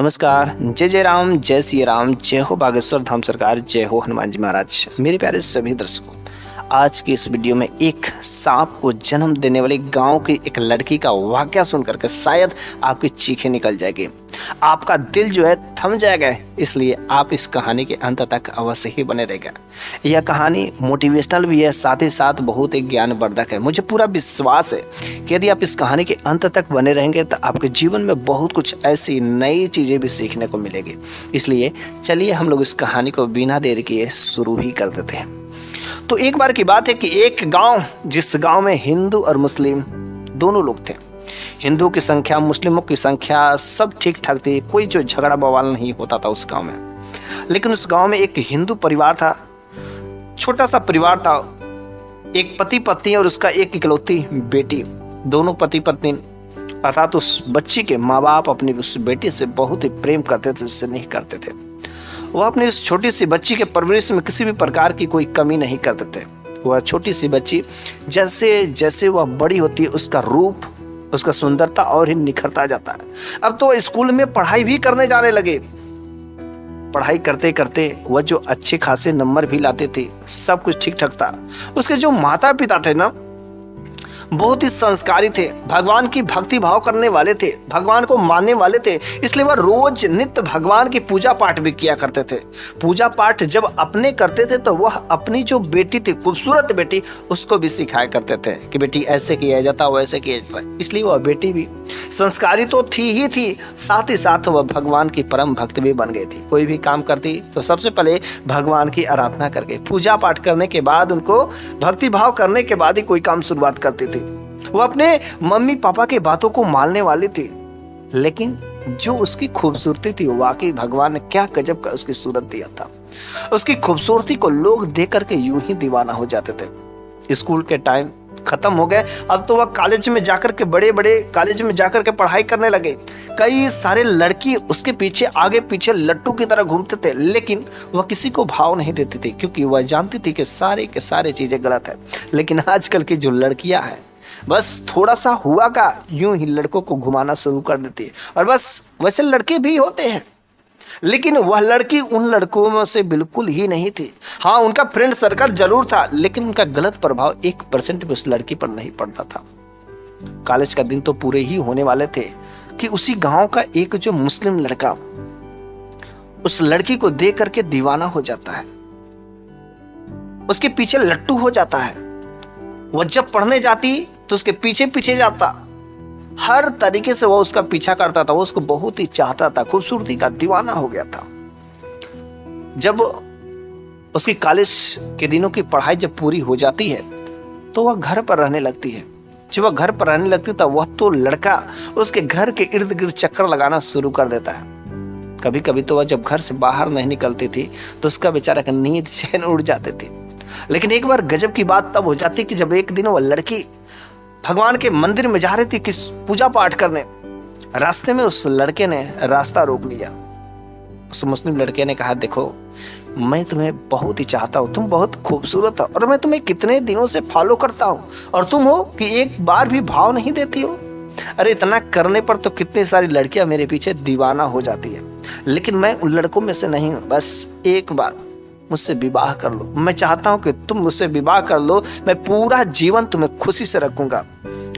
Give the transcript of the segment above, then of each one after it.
नमस्कार। जय जय राम, जय सिया राम, जय हो बागेश्वर धाम सरकार, जय हो हनुमान जी महाराज। मेरे प्यारे सभी दर्शकों, आज की इस वीडियो में एक सांप को जन्म देने वाली गांव की एक लड़की का वाकया सुनकर के शायद आपकी चीखें निकल जाएगी, आपका दिल जो है थम जाएगा। इसलिए आप इस कहानी के अंत तक अवश्य ही बने रहेगा। यह कहानी मोटिवेशनल भी है, साथ ही साथ बहुत ही ज्ञानवर्धक है। मुझे पूरा विश्वास है कि यदि आप इस कहानी के अंत तक बने रहेंगे तो आपके जीवन में बहुत कुछ ऐसी नई चीज़ें भी सीखने को मिलेगी। इसलिए चलिए हम लोग इस कहानी को बिना देर किए शुरू ही कर देते हैं। तो एक बार की बात है कि एक गांव, जिस गांव में हिंदू और मुस्लिम दोनों लोग थे। हिंदू की संख्या, मुस्लिमों की संख्या सब ठीक ठाक थी, कोई जो झगड़ा बवाल नहीं होता था उस गांव में। लेकिन उस गांव में एक हिंदू परिवार था, छोटा सा परिवार था। एक पति पत्नी और उसका एक इकलौती बेटी। दोनों पति पत्नी अर्थात उस बच्ची के माँ बाप अपनी उस बेटी से बहुत ही प्रेम करते थे, स्नेह करते थे। वह अपनी उस छोटी सी बच्ची के परवरिश में किसी भी प्रकार की कोई कमी नहीं करते थे। वह छोटी सी बच्ची जैसे जैसे वह बड़ी होती है, उसका रूप, उसका सुंदरता और ही निखरता जाता है। अब तो स्कूल में पढ़ाई भी करने जाने लगे। पढ़ाई करते करते वह जो अच्छे खासे नंबर भी लाते थे, सब कुछ ठीक ठाक था। उसके जो माता पिता थे ना, बहुत ही संस्कारी थे, भगवान की भक्ति भाव करने वाले थे, भगवान को मानने वाले थे। इसलिए वह रोज नित्य भगवान की पूजा पाठ भी किया करते थे। पूजा पाठ जब अपने करते थे तो वह अपनी जो बेटी थी, खूबसूरत बेटी, उसको भी सिखाया करते थे कि बेटी ऐसे किया जाता, वैसे किया जाता। इसलिए वह बेटी भी संस्कारी तो थी ही थी, साथ ही साथ वह भगवान की परम भक्त भी बन गई थी। कोई भी काम करती तो सबसे पहले भगवान की आराधना करके, पूजा पाठ करने के बाद, उनको भक्ति भाव करने के बाद ही कोई काम शुरुआत करती थी। वो अपने मम्मी पापा की बातों को मानने वाली थी। लेकिन जो उसकी खूबसूरती थी, वाकई भगवान ने क्या गजब का उसकी सूरत दिया था। उसकी खूबसूरती को लोग देख करके यूं ही दीवाना हो जाते थे। स्कूल के टाइम खत्म हो गए, अब तो वह कॉलेज में जाकर के, बड़े बड़े कॉलेज में जाकर के पढ़ाई करने लगे। कई सारे लड़की उसके पीछे, आगे पीछे लट्टू की तरह घूमते थे, लेकिन वह किसी को भाव नहीं देती थी, क्योंकि वह जानती थी कि सारे के सारे चीजें गलत है। लेकिन आजकल की जो लड़कियां हैं, बस थोड़ा सा हुआ का यूं ही लड़कों को घुमाना शुरू कर देती है। और बस वैसे लड़के भी होते हैं, लेकिन वह लड़की उन लड़कों में से बिल्कुल ही नहीं थी। हाँ, उनका फ्रेंड सर्कल जरूर था, लेकिन उनका गलत प्रभाव 1% भी उस लड़की पर नहीं पड़ता था। कॉलेज का दिन तो पूरे ही होने वाले थे कि उसी गांव का एक जो मुस्लिम लड़का उस लड़की को देख करके दीवाना हो जाता है, उसके पीछे लट्टू हो जाता है। वह जब पढ़ने जाती तो उसके पीछे पीछे जाता, हर तरीके से वो उसका पीछा करता था। वो उसको बहुत ही चाहता था, खूबसूरती का दीवाना हो गया था। जब उसकी कॉलेज के दिनों की पढ़ाई जब पूरी हो जाती है तो वह घर पर रहने लगती है। जब वह घर पर रहने लगती था, वह तो लड़का उसके घर के इर्द गिर्द चक्कर लगाना शुरू कर देता है। कभी कभी तो वह जब घर से बाहर नहीं निकलती थी तो उसका बेचारा का नींद चैन उड़ जाती थी। लेकिन एक बार गजब की बात तब हो जाती कि जब एक दिन वह लड़की भगवान के मंदिर में जा रही थी किस पूजा पाठ करने, रास्ते में उस लड़के ने रास्ता रोक लिया। उस मुस्लिम लड़के ने कहा, देखो मैं तुम्हें बहुत ही चाहता हूँ, तुम बहुत खूबसूरत हो और मैं तुम्हें कितने दिनों से फॉलो करता हूँ, और तुम हो कि एक बार भी भाव नहीं देती हो। अरे इतना करने पर तो कितनी सारी लड़कियां मेरे पीछे दीवाना हो जाती है, लेकिन मैं उन लड़कों में से नहीं हूँ। बस एक बार मुझसे विवाह कर लो, मैं चाहता हूं कि तुम मुझसे विवाह कर लो, मैं पूरा जीवन तुम्हें खुशी से रखूंगा।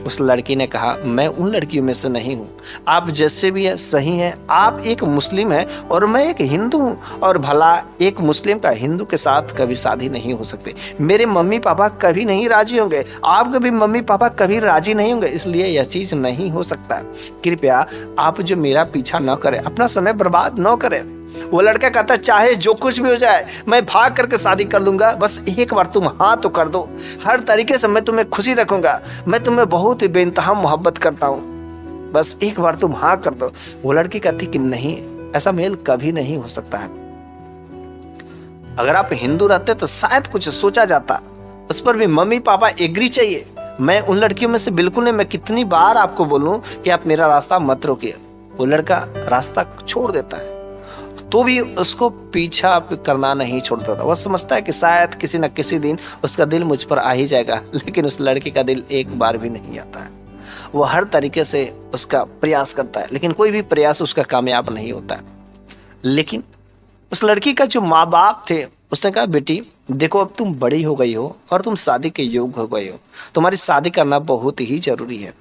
उस लड़की ने कहा, मैं उन लड़कियों में से नहीं हूं, आप जैसे भी है सही हैं। आप एक मुस्लिम हैं और मैं एक हिंदू हूं, और भला एक मुस्लिम का हिंदू के साथ कभी शादी नहीं हो सकती। मेरे मम्मी पापा कभी नहीं राजी होंगे, आपके भी मम्मी पापा कभी राजी नहीं होंगे, इसलिए यह चीज नहीं हो सकता। कृपया आप जो मेरा पीछा न करें, अपना समय बर्बाद न करें। वो लड़का कहता, चाहे जो कुछ भी हो जाए मैं भाग करके शादी कर लूंगा, बस एक बार तुम हाँ तो कर दो, हर तरीके से मैं तुम्हें खुशी रखूंगा, मैं तुम्हें बहुत ही बेइंतहा मोहब्बत करता हूँ, बस एक बार तुम हाँ कर दो। वो लड़की कहती कि नहीं, ऐसा मेल कभी नहीं हो सकता है। अगर आप हिंदू रहते तो शायद कुछ सोचा जाता, उस पर भी मम्मी पापा एग्री चाहिए। मैं उन लड़कियों में से बिल्कुल नहीं। मैं कितनी बार आपको बोलूं कि आप मेरा रास्ता मत रोकिए। वो लड़का रास्ता छोड़ देता है तो भी उसको पीछा करना नहीं छोड़ता था। वह समझता है कि शायद किसी न किसी दिन उसका दिल मुझ पर आ ही जाएगा, लेकिन उस लड़की का दिल एक बार भी नहीं आता है। वो हर तरीके से उसका प्रयास करता है, लेकिन कोई भी प्रयास उसका कामयाब नहीं होता है। लेकिन उस लड़की का जो माँ बाप थे, उसने कहा बेटी देखो अब तुम बड़ी हो गई हो और तुम शादी के योग्य हो गई हो, तुम्हारी शादी करना बहुत ही जरूरी है।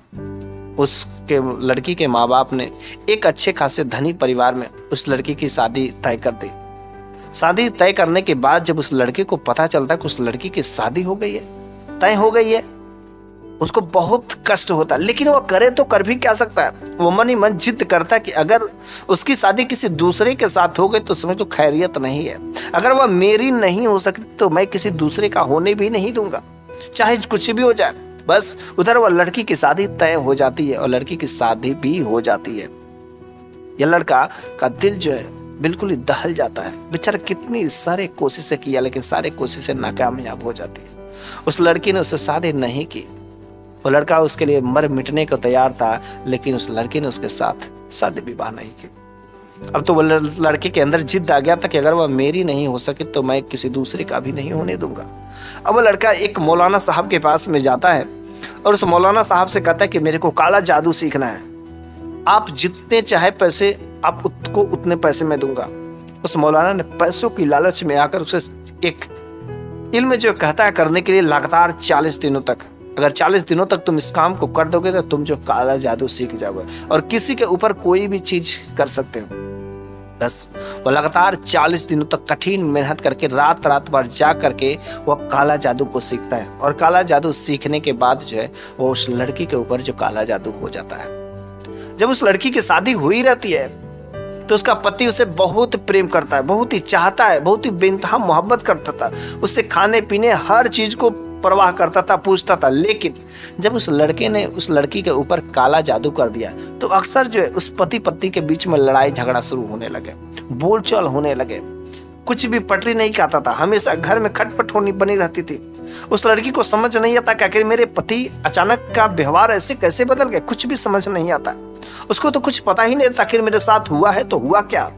उसके लड़की के माँ बाप ने एक अच्छे खासे धनी परिवार में उस लड़की की शादी तय कर दी। शादी तय करने के बाद जब उस लड़के को पता चलता है कि उस लड़की की शादी हो गई है, तय हो गई है, उसको बहुत कष्ट होता है। लेकिन वो करे तो कर भी क्या सकता है, वो मन ही मन जिद करता है कि अगर उसकी शादी किसी दूसरे के साथ हो गई तो समझ तो खैरियत नहीं है, अगर वह मेरी नहीं हो सकती तो मैं किसी दूसरे का होने भी नहीं दूंगा, चाहे कुछ भी हो जाए। बस उधर वह लड़की की शादी तय हो जाती है और लड़की की शादी भी हो जाती है। यह लड़का का दिल जो है बिल्कुल ही दहल जाता है। बेचारा कितनी सारे कोशिशें किया लेकिन सारे कोशिशें नाकामयाब हो जाती है। उस लड़की ने उससे शादी नहीं की। वो लड़का उसके लिए मर मिटने को तैयार था, लेकिन उस लड़की ने उसके साथ शादी विवाह नहीं की। अब तो वो लड़के के अंदर जिद आ गया था कि अगर वह मेरी नहीं हो सके तो मैं किसी दूसरे का भी नहीं होने दूंगा। अब वो लड़का एक मौलाना साहब के पास में जाता है और उस मौलाना साहब से कहता है कि मेरे को काला जादू सीखना है, आप जितने चाहे पैसे आप उसको उतने पैसे मैं दूंगा। उस मौलाना ने पैसों की लालच में आकर उसे एक इल्म जो कहता है करने के लिए लगातार 40 दिनों तक, अगर 40 दिनों तक तुम इस काम को कर दोगे तो तुम जो काला जादू सीख जाओगे और किसी के ऊपर कोई भी चीज कर सकते हो। बस वो लगातार 40 दिनों तक कठिन मेहनत करके रात रात भर जा करके वह काला जादू को सीखता है और काला जादू सीखने के बाद जो है वो उस लड़की के ऊपर जो काला जादू हो जाता है। जब उस लड़की की शादी हुई रहती है तो उसका पति उसे बहुत प्रेम करता है, बहुत ही चाहता है, बहुत ही बेइंतहा मोहब्बत करता था, उससे खाने पीने हर चीज को परवाह करता था, पूछता था। लेकिन जब उस लड़के ने उस लड़की के ऊपर काला जादू कर दिया तो अक्सर जो है उस पति पत्नी के बीच में लड़ाई झगड़ा शुरू होने लगे, बोलचाल होने लगे, कुछ भी पटरी नहीं खाता था, हमेशा घर में खटपट होनी बनी रहती थी। उस लड़की को समझ नहीं आता कि आखिर मेरे पति अचानक का व्यवहार ऐसे कैसे बदल गए, कुछ भी समझ नहीं आता। उसको तो कुछ पता ही नहीं था आखिर मेरे साथ हुआ है तो हुआ क्या।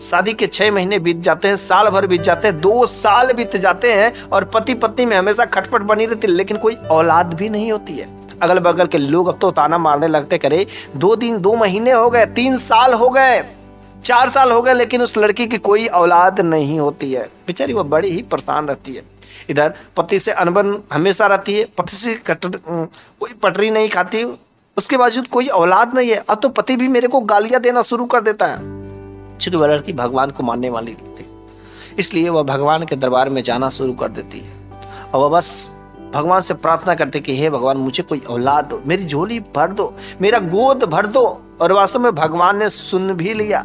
शादी के 6 महीने बीत जाते हैं, साल भर बीत जाते हैं, 2 साल बीत जाते हैं और पति पत्नी में हमेशा खटपट बनी रहती है, लेकिन कोई औलाद भी नहीं होती है। अगल बगल के लोग अब तो ताना मारने लगते, करे 2 दिन 2 महीने हो गए, 3 साल हो गए, 4 साल हो गए, लेकिन उस लड़की की कोई औलाद नहीं होती है। बेचारी वो बड़ी ही परेशान रहती है। इधर पति से अनबन हमेशा रहती है, पति से कोई पटरी नहीं खाती, उसके बावजूद कोई औलाद नहीं है। अब तो पति भी मेरे को गालियां देना शुरू कर देता है। चूंकि वह लड़की भगवान को मानने वाली थी, इसलिए वह भगवान के दरबार में जाना शुरू कर देती है और वह बस भगवान से प्रार्थना करते कि हे भगवान मुझे कोई औलाद दो, मेरी झोली भर दो, मेरा गोद भर दो। और वास्तव में भगवान ने सुन भी लिया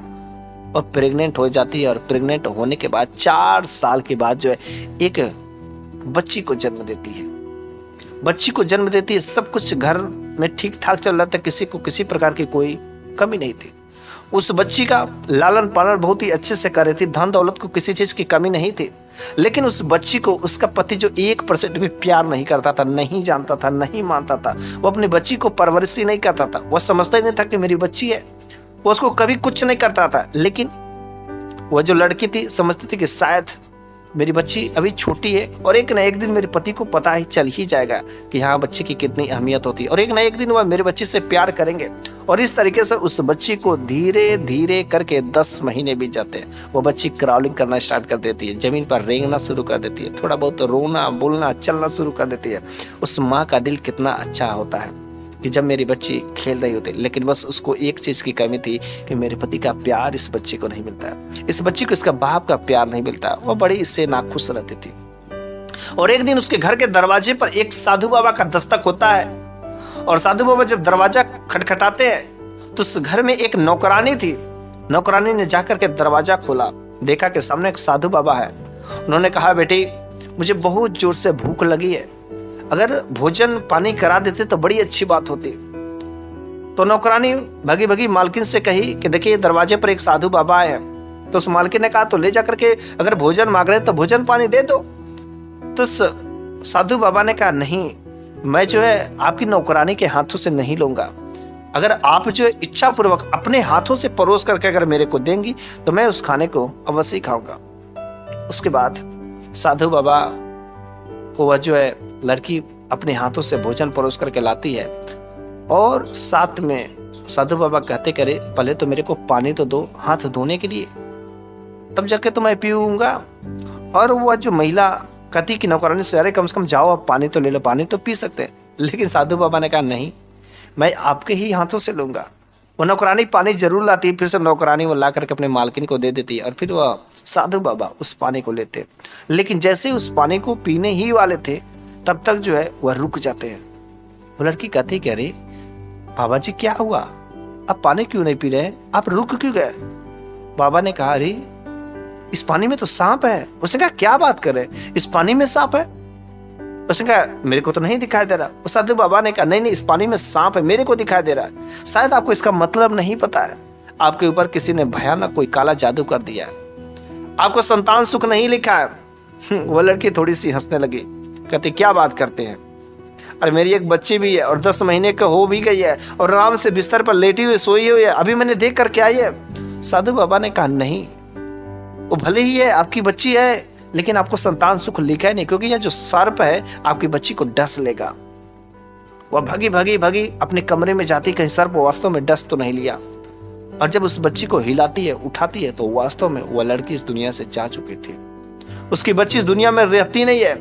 और प्रेग्नेंट हो जाती है और प्रेग्नेंट होने के बाद 4 साल के बाद जो है एक बच्ची को जन्म देती है। बच्ची को जन्म देती है, सब कुछ घर में ठीक ठाक चल रहा था, किसी को किसी प्रकार की कोई कमी नहीं थी। उस बच्ची का लालन पालन बहुत ही अच्छे से कर रही थी, धन दौलत को किसी चीज की कमी नहीं थी। लेकिन उस बच्ची को उसका पति जो 1% भी प्यार नहीं करता था, नहीं जानता था, नहीं मानता था, वो अपनी बच्ची को परवरिश ही नहीं करता था। वह समझता ही नहीं था कि मेरी बच्ची है, वो उसको कभी कुछ नहीं करता था। लेकिन वह जो लड़की थी समझती थी कि शायद मेरी बच्ची अभी छोटी है और एक ना एक दिन मेरे पति को पता ही चल ही जाएगा कि हाँ बच्चे की कितनी अहमियत होती है और एक ना एक दिन वह मेरे बच्ची से प्यार करेंगे। और इस तरीके से उस बच्ची को धीरे धीरे करके 10 महीने बीत जाते हैं। वो बच्ची क्राउलिंग करना स्टार्ट कर देती है, जमीन पर रेंगना शुरू कर देती है, थोड़ा बहुत रोना बोलना चलना शुरू कर देती है। उस माँ का दिल कितना अच्छा होता है कि जब मेरी बच्ची खेल रही होती, लेकिन बस उसको एक चीज की कमी थी कि मेरे पति का प्यार इस बच्ची को नहीं मिलता है, इस बच्ची को इसका बाप का प्यार नहीं मिलता। वो बड़ी इससे नाखुश रहती थी। और एक दिन उसके घर के दरवाजे पर एक साधु बाबा का दस्तक होता है और साधु बाबा जब दरवाजा खटखटाते हैं तो उस घर में एक नौकरानी थी। नौकरानी ने जाकर के दरवाजा खोला, देखा कि सामने एक साधु बाबा है। उन्होंने कहा बेटी मुझे बहुत जोर से भूख लगी है, अगर भोजन पानी करा देते तो बड़ी अच्छी बात होती। तो नौकरानी भगी भगी मालकिन से कही कि देखिए दरवाजे पर एक साधु बाबा है। तो उस मालकिन ने कहा तो ले जाकर के अगर भोजन मांग रहे तो भोजन पानी दे दो। तो उस साधु बाबा ने कहा नहीं, मैं जो है आपकी नौकरानी के हाथों से नहीं लूंगा, अगर आप जो है इच्छा पूर्वक अपने हाथों से परोस करके अगर मेरे को देंगी तो मैं उस खाने को अवश्य ही खाऊंगा। उसके बाद साधु बाबा को वह जो है लड़की अपने हाथों से भोजन परोस करके लाती है और साथ में साधु बाबा कहते करे पहले तो मेरे को पानी तो दो हाथ धोने के लिए, तब जाके तो मैं पीऊंगा। और वह जो महिला कहती कि नौकरानी से अरे कम से कम जाओ आप पानी तो ले लो, पानी तो पी सकते हैं। लेकिन साधु बाबा ने कहा नहीं, मैं आपके ही हाथों से लूंगा। वो नौकरानी पानी जरूर लाती है, फिर से नौकरानी वो ला करके अपने मालकिन को दे देती है और फिर वह साधु बाबा उस पानी को लेते। लेकिन जैसे उस पानी को पीने ही वाले थे तब तक जो है वह रुक जाते हैं। वो लड़की कहती कि अरे बाबा जी क्या हुआ, आप पानी क्यों नहीं पी रहे, आप रुक क्यों गए। बाबा ने कहा अरे इस पानी में तो सांप है। उसने कहा क्या बात कर रहे, इस पानी में सांप है। उसने कहा मेरे को तो नहीं दिखाई दे रहा। उस साधु बाबा ने कहा नहीं नहीं, इस पानी में सांप है, मेरे को दिखाई दे रहा है। शायद आपको इसका मतलब नहीं पता है, आपके ऊपर किसी ने भयानक कोई काला जादू कर दिया है, आपको संतान सुख नहीं लिखा है। वो लड़की थोड़ी सी हंसने लगी, कहती क्या बात करते हैं, अरे मेरी एक बच्ची भी है और 10 महीने का हो भी गई है और आराम से बिस्तर पर लेटी हुई सोई हुई है, अभी मैंने देख करके आई है। साधु बाबा ने कहा नहीं, वो भले ही है आपकी बच्ची है लेकिन आपको संतान सुख लिखा है नहीं, क्योंकि यह जो सर्प है आपकी बच्ची को डस लेगा। वह भगी भगी भगी अपने कमरे में जाती, कहीं सर्प वास्तव में डस तो नहीं लिया। और जब उस बच्ची को हिलाती है उठाती है तो वास्तव में वह लड़की इस दुनिया से जा चुकी थी। उसकी बच्ची इस दुनिया में रहती नहीं है।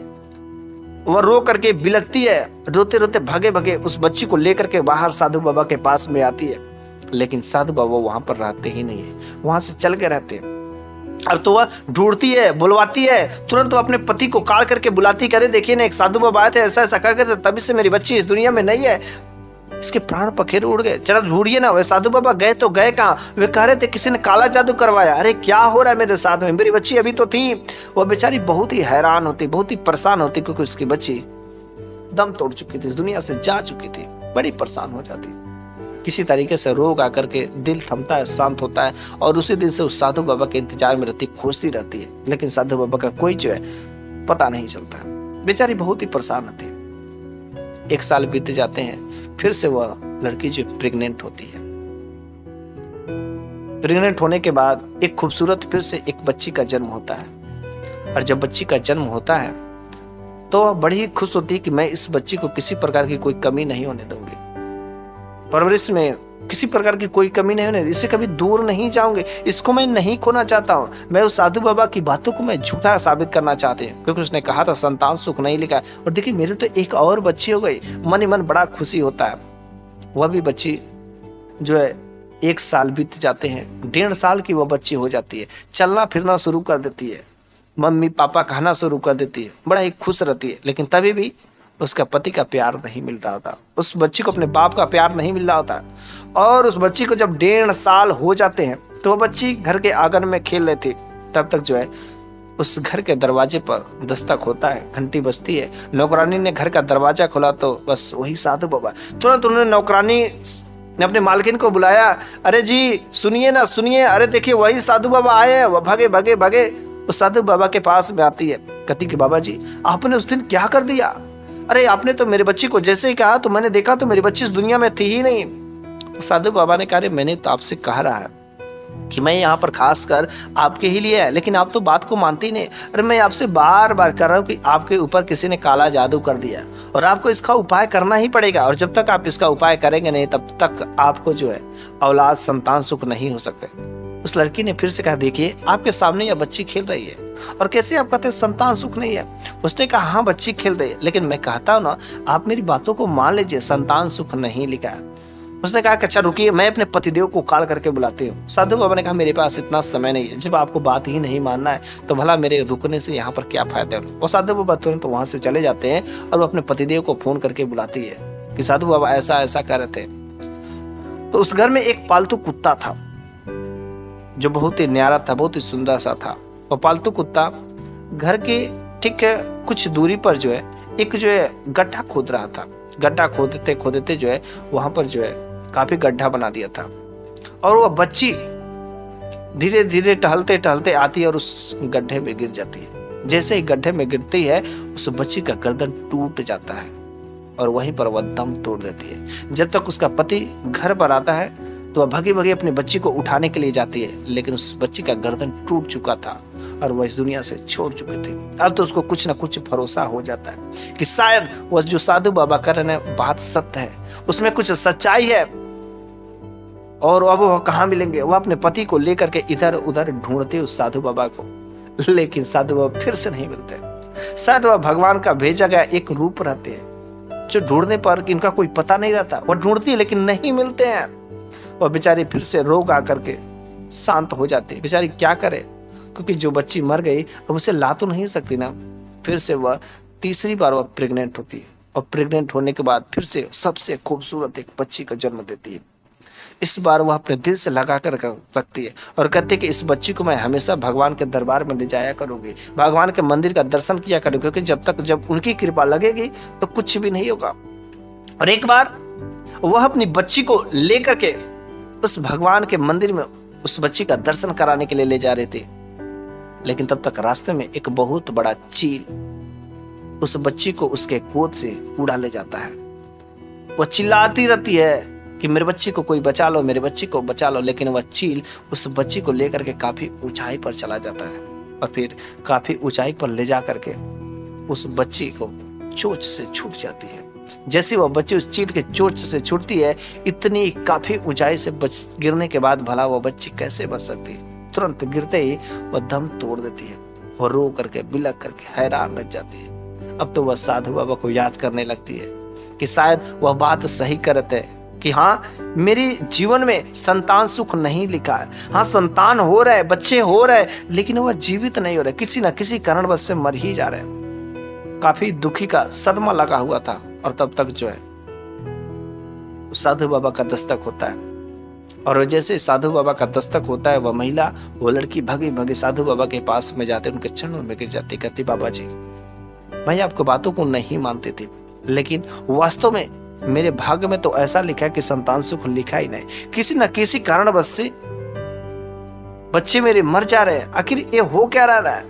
वह रो करके बिलखती है, रोते रोते भागे भागे उस बच्ची को लेकर के बाहर साधु बाबा के पास में आती है। लेकिन साधु बाबा वहां पर रहते ही नहीं है, वहां से चल के रहते हैं। और तो वह ढूंढती है, बुलवाती है, तुरंत वो अपने पति को काल करके बुलाती, करे देखिए ना एक साधु बाबा आए थे, ऐसा ऐसा कह कर तभी से मेरी बच्ची इस दुनिया में नहीं है। इसके प्राण पखेरु उड़ गए, जरा ढूंढिए ना। वे साधु बाबा गए तो गए कहाँ, वे कह रहे थे किसी ने काला जादू करवाया। अरे क्या हो रहा है मेरे साथ में, मेरी बच्ची अभी तो थी। वह बेचारी बहुत ही हैरान होती, बहुत ही परेशान होती, क्योंकि उसकी बच्ची दम तोड़ चुकी थी, इस दुनिया से जा चुकी थी। बड़ी परेशान हो जाती, किसी तरीके से रोग आकर के दिल थमता है, शांत होता है और उसी दिन से उस साधु बाबा के इंतजार में रहती, खोजती रहती है। लेकिन साधु बाबा का कोई जो है पता नहीं चलता। बेचारी बहुत ही परेशान होती। 1 साल बीते जाते हैं, फिर से वह लड़की जो प्रेग्नेंट होती है। प्रेग्नेंट होने के बाद एक खूबसूरत फिर से एक बच्ची का जन्म होता है। और जब बच्ची का जन्म होता है तो वह बड़ी ही खुश होती है कि मैं इस बच्ची को किसी प्रकार की कोई कमी नहीं होने दूंगी, परवरिश में किसी प्रकार की कोई कमी नहीं होने, इससे कभी दूर नहीं जाऊंगी, इसको मैं नहीं खोना चाहता हूँ। मैं उस साधु बाबा की बातों को मैं झूठा साबित करना चाहती हूँ, क्योंकि उसने कहा था संतान सुख नहीं लिखा। और देखिए मेरे तो एक और बच्ची हो गई, मन ही मन बड़ा खुशी होता है। वह भी बच्ची जो है 1 साल बीत जाते हैं, 1.5 साल की वह बच्ची हो जाती है, चलना फिरना शुरू कर देती है, मम्मी पापा कहना शुरू कर देती है, बड़ा ही खुश रहती है। लेकिन तभी भी उसका पति का प्यार नहीं मिल रहा होता, उस बच्ची को अपने बाप का प्यार नहीं मिल रहा होता। और उस बच्ची को जब 1.5 साल हो जाते हैं तो वह बच्ची घर के आंगन में खेल रही थी। तब तक जो है उस घर के दरवाजे पर दस्तक होता है, घंटी बजती है। नौकरानी ने घर का दरवाजा खोला तो बस वही साधु बाबा। तुरंत उन्होंने नौकरानी ने अपने मालकिन को बुलाया, अरे जी सुनिए ना सुनिए, अरे देखिए वही साधु बाबा आए हैं। वह भागे भागे भागे उस साधु बाबा के पास में आती है, कहती कि बाबा जी आपने उस दिन क्या कर दिया, अरे आपने तो मेरी बच्ची को जैसे ही कहा तो मैंने देखा तो मेरी बच्ची इस दुनिया में थी ही नहीं। साधु बाबा ने कहा मैंने तो आपसे कहा रहा है कि मैं यहाँ पर खास कर आपके ही लिए है, लेकिन आप तो बात को मानती नहीं। अरे मैं आपसे बार बार कर रहा हूँ कि आपके ऊपर किसी ने काला जादू कर दिया और आपको इसका उपाय करना ही पड़ेगा, और जब तक आप इसका उपाय करेंगे नहीं तब तक आपको जो है औलाद संतान सुख नहीं हो सकते। उस लड़की ने फिर से कहा देखिए आपके सामने यह बच्ची खेल रही है और कैसे आप कहते हैं संतान सुख नहीं है। उसने कहा हाँ बच्ची खेल रही है, लेकिन मैं कहता हूँ ना आप मेरी बातों को मान लीजिए, संतान सुख नहीं लिखा है। उसने कहा अच्छा रुकिए मैं अपने पतिदेव को काल करके बुलाती हूँ। साधु बाबा ने कहा मेरे पास इतना समय नहीं है, जब आपको बात ही नहीं मानना है तो भला मेरे रुकने से यहाँ पर क्या फायदा है। और साधु बाबा तुरंत वहां से चले जाते हैं और वो अपने पतिदेव को फोन करके बुलाती है कि साधु बाबा ऐसा ऐसा कह रहे थे। तो उस घर में एक पालतू कुत्ता था जो बहुत ही न्यारा था, बहुत ही सुंदर सा था। वो पालतू कुत्ता घर के ठीक कुछ दूरी पर जो है एक जो है गड्ढा खोद रहा था। गड्ढा खोदते खोदते जो है वहां पर जो है काफी गड्ढा बना दिया था, और वह बच्ची धीरे धीरे टहलते टहलते आती है और उस गड्ढे में गिर जाती है। जैसे ही गड्ढे में गिरती है उस बच्ची का गर्दन टूट जाता है और वहीं पर वह दम तोड़ देती है। जब तक उसका पति घर पर आता है तो वह भगी भगी अपने बच्ची को उठाने के लिए जाती है, लेकिन उस बच्ची का गर्दन टूट चुका था और वह इस दुनिया से छोड़ चुकी थी। अब तो उसको कुछ ना कुछ भरोसा हो जाता है कि शायद वह जो साधु बाबा कर रहे हैं बात सत्य है, उसमें कुछ सच्चाई है। और अब वह कहाँ मिलेंगे? वह अपने पति को लेकर के इधर उधर ढूंढते उस साधु बाबा को, लेकिन साधु बाबा फिर से नहीं मिलते। शायद वह भगवान का भेजा गया एक रूप रहते हैं जो ढूंढने पर इनका कोई पता नहीं रहता। वह ढूंढती है लेकिन नहीं मिलते हैं। वह बेचारी फिर से रोग आकर के शांत हो जाती है। बेचारी क्या करे, क्योंकि जो बच्ची मर गई अब उसे ला तो नहीं सकती ना। फिर से वह तीसरी बार वह प्रेग्नेंट होती है और प्रेग्नेंट होने के बाद फिर से सबसे खूबसूरत एक बच्ची का जन्म देती है। इस बार वह अपने दिल से लगा कर रखती है और कहती है कि इस बच्ची को मैं हमेशा भगवान के दरबार में ले जाया करूंगी, भगवान के मंदिर का दर्शन किया करूंगी, क्योंकि जब उनकी कृपा लगेगी तो कुछ भी नहीं होगा। और एक बार वह अपनी बच्ची को लेकर के उस भगवान के मंदिर में उस बच्ची का दर्शन कराने के लिए ले जा रहे थे, लेकिन तब तक रास्ते में एक बहुत बड़ा चील उस बच्ची को उसके गोद से उड़ा ले जाता है। वह चिल्लाती रहती है कि मेरे बच्ची को कोई बचा लो, मेरे बच्ची को बचा लो, लेकिन वह चील उस बच्ची को लेकर के काफी ऊंचाई पर चला जाता है और फिर काफी ऊंचाई पर ले जा करके उस बच्ची को चोंच से छूट जाती है। जैसे वह बच्ची उस चील के चोंच से छूटती है, इतनी काफी ऊंचाई से गिरने के बाद भला वह बच्ची कैसे बच सकती है? तुरंत गिरते ही वह दम तोड़ देती है और रो करके बिलक करके हैरान लग जाती है। अब तो वह साधु बाबा को याद करने लगती है कि शायद वह बात सही करते हैं कि हाँ, मेरे जीवन में संतान सुख नहीं लिखा है। हाँ, संतान हो रहा है, बच्चे हो रहे हैं, लेकिन वह जीवित नहीं हो रहे, किसी ना किसी कारणवश से मर ही जा रहे हैं। काफी दुखी का सदमा लगा हुआ था और तब तक जो है साधु बाबा का दस्तक होता है। और जैसे साधु बाबा का दस्तक होता है, वह महिला, वो लड़की भगी भगी साधु बाबा के पास में जाते, उनके चरणों में गिर जाती, कहती बाबा जी, भाई आपको बातों को नहीं मानती थी, लेकिन वास्तव में मेरे भाग्य में तो ऐसा लिखा है कि संतान सुख लिखा ही नहीं। किसी न किसी कारणवश से बच्चे मेरे मर जा रहे हैं। आखिर ये हो क्या रहा है?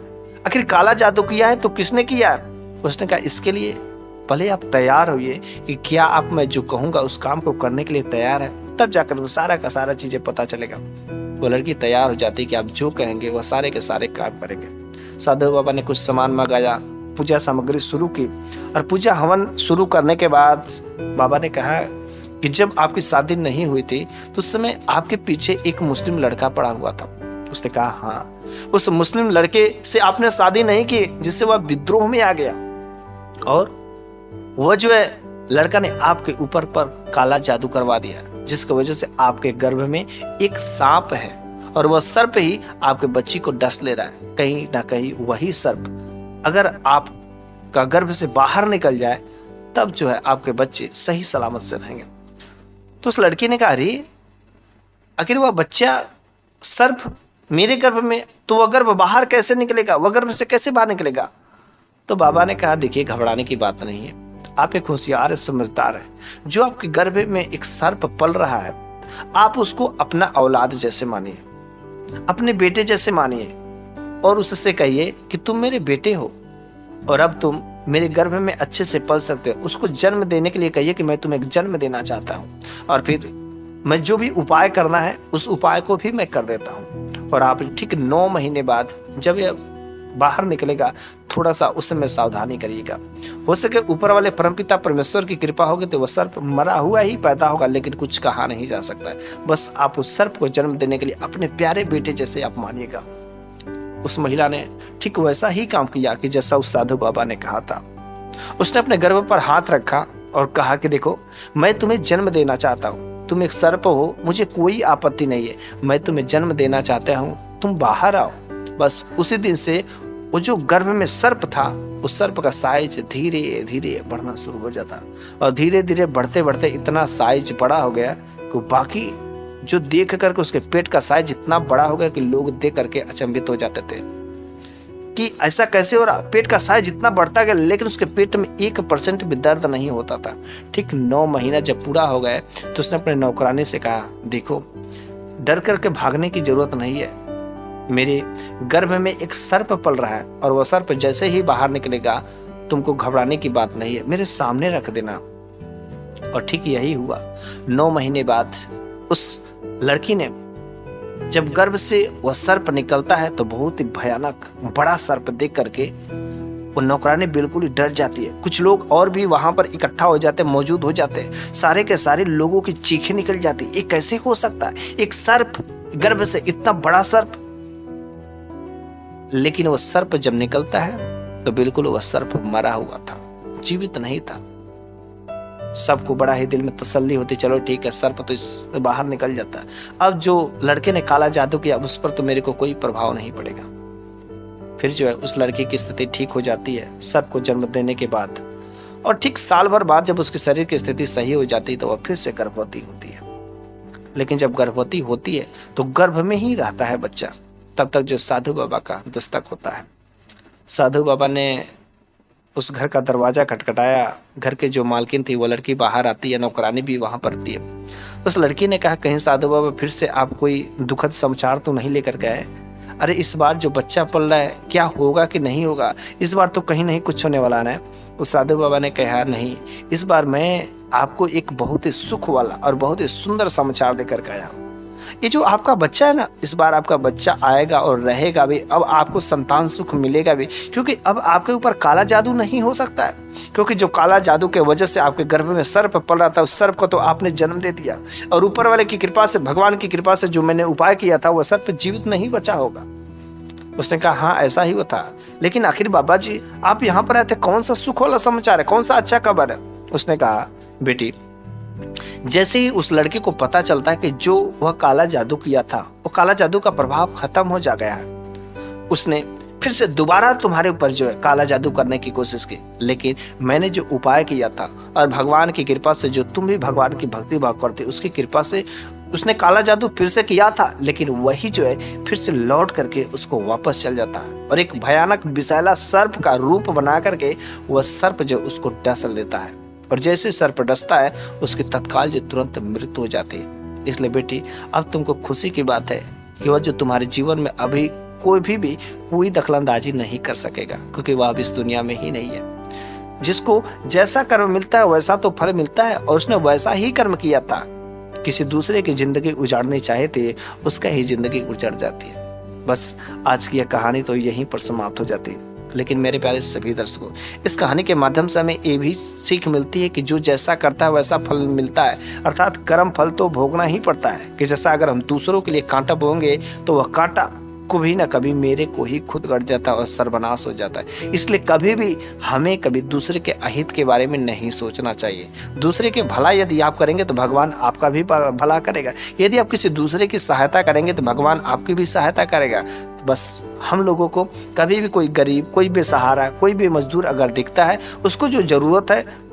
आखिर काला जादू किया है तो किसने किया है? उसने कहा इसके लिए भले आप तैयार होइए कि क्या आप मैं जो कहूंगा उस काम को करने के लिए तैयार है, तब जाकर सारा का सारा चीजें पता चलेगा। वो लड़की तैयार हो जाती है कि आप जो कहेंगे वह सारे के सारे काम करेंगे। साधु बाबा ने कुछ सामान मंगाया, पूजा सामग्री शुरू की और पूजा हवन शुरू करने के बाद बाबा ने कहा कि जब आपकी शादी नहीं हुई थी तो उस समय आपके पीछे एक मुस्लिम लड़का पड़ा हुआ था। उसने कहा हाँ, उस मुस्लिम लड़के से आपने शादी नहीं की जिससे वह विद्रोह में आ गया, और वह जो है लड़का ने आपके ऊपर पर काला जादू करवा दिया, जिसकी वजह से आपके गर्भ में एक सांप है और वह सर्प ही आपके बच्ची को डस ले रहा है। कहीं ना कहीं वही सर्प अगर आपका गर्भ से बाहर निकल जाए तब जो है आपके बच्चे सही सलामत से रहेंगे। तो उस लड़की ने कहा अरे आखिर वह बच्चा सर्प मेरे गर्भ में, तो वह गर्भ बाहर कैसे निकलेगा, वह गर्भ से कैसे बाहर निकलेगा? तो बाबा ने कहा देखिए, घबराने की बात नहीं है, आप एक होशियार समझदार है। जो आपके गर्भ में एक सर्प पल रहा है, आप उसको अपना औलाद जैसे मानिए, अपने बेटे जैसे मानिए और उससे कहिए कि तुम मेरे बेटे हो और अब तुम मेरे गर्भ में अच्छे से पल सकते हो। उसको जन्म देने के लिए कहिए कि मैं तुम्हें एक जन्म देना चाहता हूँ और फिर मैं जो भी उपाय करना है उस उपाय को भी मैं कर देता हूँ। और आप ठीक 9 महीने बाद जब यह बाहर निकलेगा थोड़ा सा उस समय सावधानी करिएगा। हो सके ऊपर वाले परमपिता परमेश्वर की कृपा होगी तो वह सर्प मरा हुआ ही पैदा होगा, लेकिन कुछ कहा नहीं जा सकता है। बस आप उस सर्प को जन्म देने के लिए अपने प्यारे बेटे जैसे आप मानिएगा। उस महिला ने ठीक वैसा ही काम किया कि जैसा उस साधु बाबा ने कहा था। उसने अपने गर्भ पर हाथ रखा और कहा कि देखो, मैं तुम्हें जन्म देना चाहता हूँ, तुम एक सर्प हो, मुझे कोई आपत्ति नहीं है, मैं तुम्हें जन्म देना चाहता हूँ, तुम बाहर आओ। बस उसी दिन से वो जो गर्भ में सर्प था, उस सर्प का साइज धीरे धीरे बढ़ना शुरू हो जाता और धीरे धीरे बढ़ते बढ़ते इतना साइज बड़ा हो गया कि बाकी जो देख करके उसके पेट का साइज इतना बड़ा हो गया कि लोग देख करके अचंभित हो जाते थे कि ऐसा कैसे हो रहा। पेट का साइज इतना बढ़ता गया, लेकिन उसके पेट में 1% भी दर्द नहीं होता था। ठीक 9 महीना जब पूरा हो गया तो उसने अपने नौकरानी से कहा, देखो, डर करके भागने की जरूरत नहीं है, मेरे गर्भ में एक सर्प पल रहा है और वह सर्प जैसे ही बाहर निकलेगा तुमको घबराने की बात नहीं है, मेरे सामने रख देना। और ठीक यही हुआ। 9 महीने बाद उस लड़की ने जब गर्भ से वह सर्प निकलता है तो बहुत ही भयानक बड़ा सर्प देख करके वो नौकरानी बिल्कुल ही डर जाती है। कुछ लोग और भी वहां पर इकट्ठा हो जाते हैं, मौजूद हो जाते हैं। सारे के सारे लोगों की चीखें निकल जाती है, ये कैसे हो सकता है, एक सर्प गर्भ से, इतना बड़ा सर्प। लेकिन वो सर्प जब निकलता है तो बिल्कुल वह सर्प मरा हुआ था, जीवित नहीं था। सबको बड़ा ही दिल में तसल्ली होती, चलो ठीक है, सर्प तो इस बाहर निकल जाता है। अब जो लड़के ने काला जादू किया उस पर तो मेरे को कोई प्रभाव नहीं पड़ेगा। फिर जो है उस लड़की की स्थिति ठीक हो जाती है सर्प को जन्म देने के बाद, और ठीक साल भर बाद जब उसके शरीर की स्थिति सही हो जाती है तो वह फिर से गर्भवती होती है। लेकिन जब गर्भवती होती है तो गर्भ में ही रहता है बच्चा। तब तक जो साधु बाबा का दस्तक होता है, साधु बाबा ने उस घर का दरवाजा खटखटाया। घर के जो मालकिन थी वो लड़की बाहर आती है, नौकरानी भी वहां पर थी। उस लड़की ने कहा, कहीं साधु बाबा फिर से आप कोई दुखद समाचार तो नहीं लेकर गए? अरे इस बार जो बच्चा पल रहा है क्या होगा कि नहीं होगा, इस बार तो कहीं नहीं कुछ होने वाला है। उस साधु बाबा ने कहा, नहीं, इस बार मैं आपको एक बहुत ही सुख वाला और बहुत ही सुंदर समाचार देकर के आया हूँ। ये जो आपका बच्चा है ना, इस बार आपका बच्चा आएगा और रहेगा भी। अब आपको संतान सुख मिलेगा भी, क्योंकि अब आपके ऊपर काला जादू नहीं हो सकता है। क्योंकि जो काला जादू के वजह से आपके गर्भ में सर्प पल रहा था, उस सर्प को तो आपने जन्म दे दिया, और ऊपर वाले की कृपा से, भगवान की कृपा से जो मैंने उपाय किया था, वह सर्प जीवित नहीं बचा होगा। उसने कहा, हाँ ऐसा ही वो था। लेकिन आखिर बाबा जी आप यहाँ पर आए थे, कौन सा सुख वाला समाचार है, कौन सा अच्छा खबर है? उसने कहा, बेटी जैसे ही उस लड़के को पता चलता है कि जो वह काला जादू किया था, वो काला जादू का प्रभाव खत्म हो जा गया है, उसने फिर से दोबारा तुम्हारे ऊपर जो है काला जादू करने की कोशिश की। लेकिन मैंने जो उपाय किया था और भगवान की कृपा से, जो तुम भी भगवान की भक्ति भाव करते, उसकी कृपा से उसने काला जादू फिर से किया था। लेकिन वही जो है फिर से लौट करके उसको वापस चल जाता है, और एक भयानक विषैला सर्प का रूप बना करके वह सर्प जो उसको डस लेता है। और जैसे सर्प डसता है उसकी तत्काल जो तुरंत मृत्यु हो जाती है। इसलिए बेटी अब तुमको खुशी की बात है कि वह जो तुम्हारे जीवन में अभी कोई दखलंदाजी नहीं कर सकेगा, क्योंकि वह अब इस दुनिया में ही नहीं है। जिसको जैसा कर्म मिलता है वैसा तो फल मिलता है, और उसने वैसा ही कर्म किया था। किसी दूसरे की जिंदगी उजाड़नी चाहे थे, उसका ही जिंदगी उजड़ जाती है। बस आज की यह कहानी तो यहीं पर समाप्त हो जाती है। लेकिन मेरे प्यारे सभी दर्शकों, इस कहानी के माध्यम से हमें ये भी सीख मिलती है कि जो जैसा करता है वैसा फल मिलता है। अर्थात कर्म फल तो भोगना ही पड़ता है। कि जैसा अगर हम दूसरों के लिए कांटा बोएंगे तो वह कांटा कभी ना कभी मेरे को ही खुद गड़ जाता है और सर्वनाश हो जाता है। इसलिए कभी भी हमें कभी दूसरे के अहित के बारे में नहीं सोचना चाहिए। दूसरे के भला यदि आप करेंगे तो भगवान आपका भी भला करेगा। यदि आप किसी दूसरे की सहायता करेंगे तो भगवान आपकी भी सहायता करेगा। बस हम लोगों को कभी भी कोई गरीब, कोई बेसहारा, कोई भी मजदूर अगर दिखता है, उसको जो जरूरत है,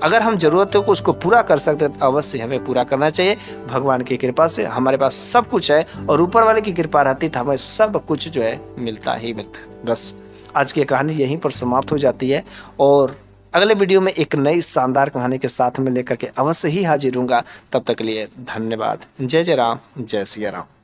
अगर हम जरूरतों को उसको पूरा कर सकते हैं तो अवश्य हमें पूरा करना चाहिए। भगवान की कृपा से हमारे पास सब कुछ है, और ऊपर वाले की कृपा रहती तो हमें सब कुछ जो है मिलता ही मिलता है। बस आज की कहानी यहीं पर समाप्त हो जाती है, और अगले वीडियो में एक नई शानदार कहानी के साथ में लेकर के अवश्य ही हाजिर होऊंगा। तब तक के लिए धन्यवाद। जय जय राम, जय सिया राम।